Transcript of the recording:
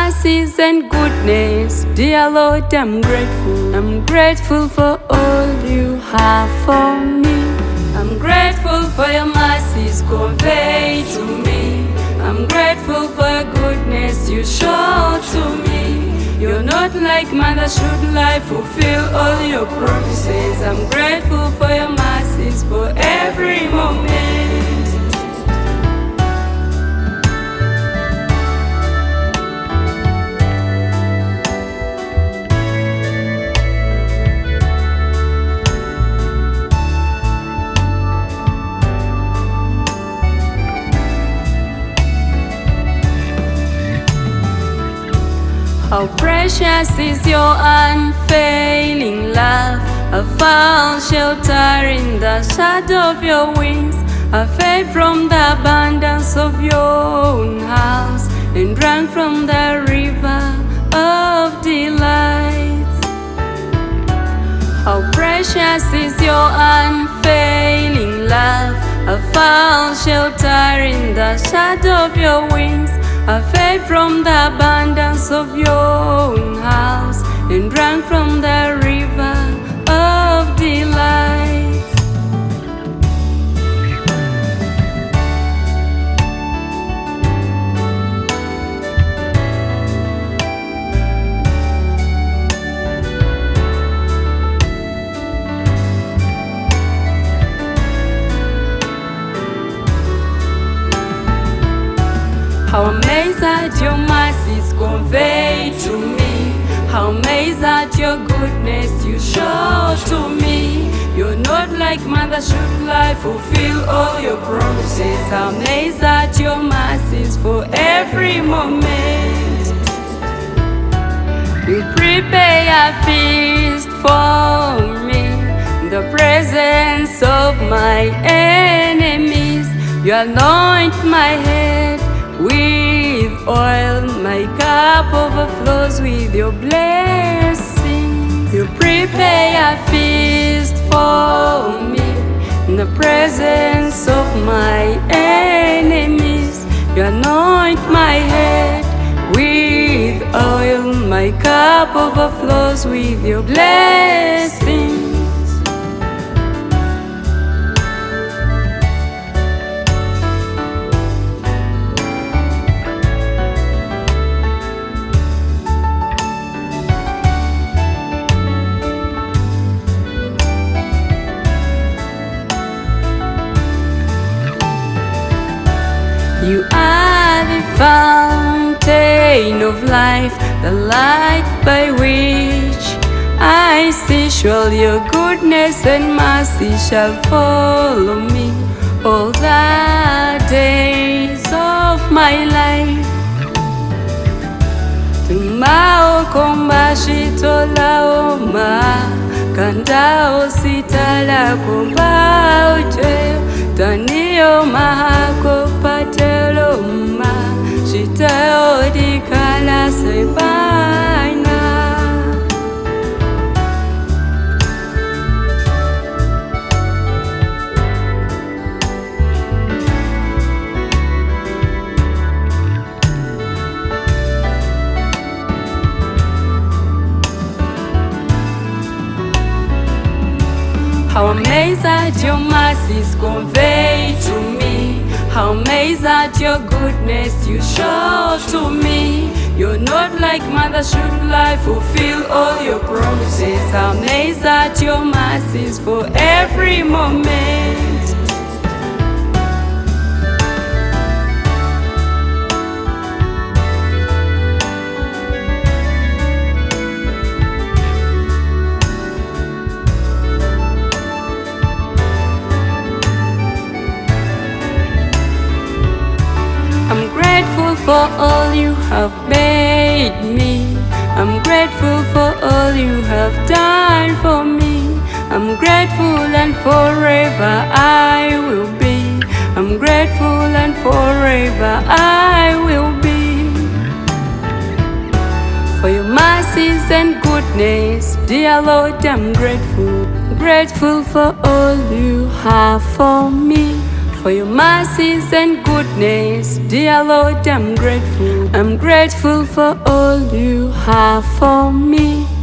mercies and goodness, dear Lord, I'm grateful. I'm grateful for all you have for me. I'm grateful for your mercies conveyed to me. I'm grateful for your goodness you show to me. You're not like man that should lie, fulfill all your promises. I'm grateful for your mercies for every moment. How precious is your unfailing love. I found shelter in the shadow of your wings. I fed from the abundance of your own house and drank from the river of delights. How precious is your unfailing love. I found shelter in the shadow of your wings. I fed from the abundance of your own house and drank from the river of delights. How amazed that your mercies convey to me. How amazed at your goodness you show to me. You're not like man that should lie, fulfill all your promises. How amazed at your mercies for every moment. You prepare a feast for me in the presence of my enemies. You anoint my head with oil, my cup overflows with your blessings. You prepare a feast for me in the presence of my enemies. You anoint my head with oil, my cup overflows with your blessings. You are the fountain of life, the light by which I see. Surely your goodness and mercy shall follow me all the days of my life. Tumao kombashi tolaoma, kandao sitala kombao jeo. Tanio mahako pateloma, shitao di kala sebaina. How amazed that your mercies convey to me. How amazed at your goodness you show to me. You're not like man that should lie, fulfill all your promises. How amazed at your mercies for every moment. I'm grateful for all you have made me. I'm grateful for all you have done for me. I'm grateful and forever I will be. I'm grateful and forever I will be. For your mercies and goodness, dear Lord, I'm grateful. Grateful for all you have for me. for your mercies and goodness. Dear Lord, I'm grateful. I'm grateful for all you have for me.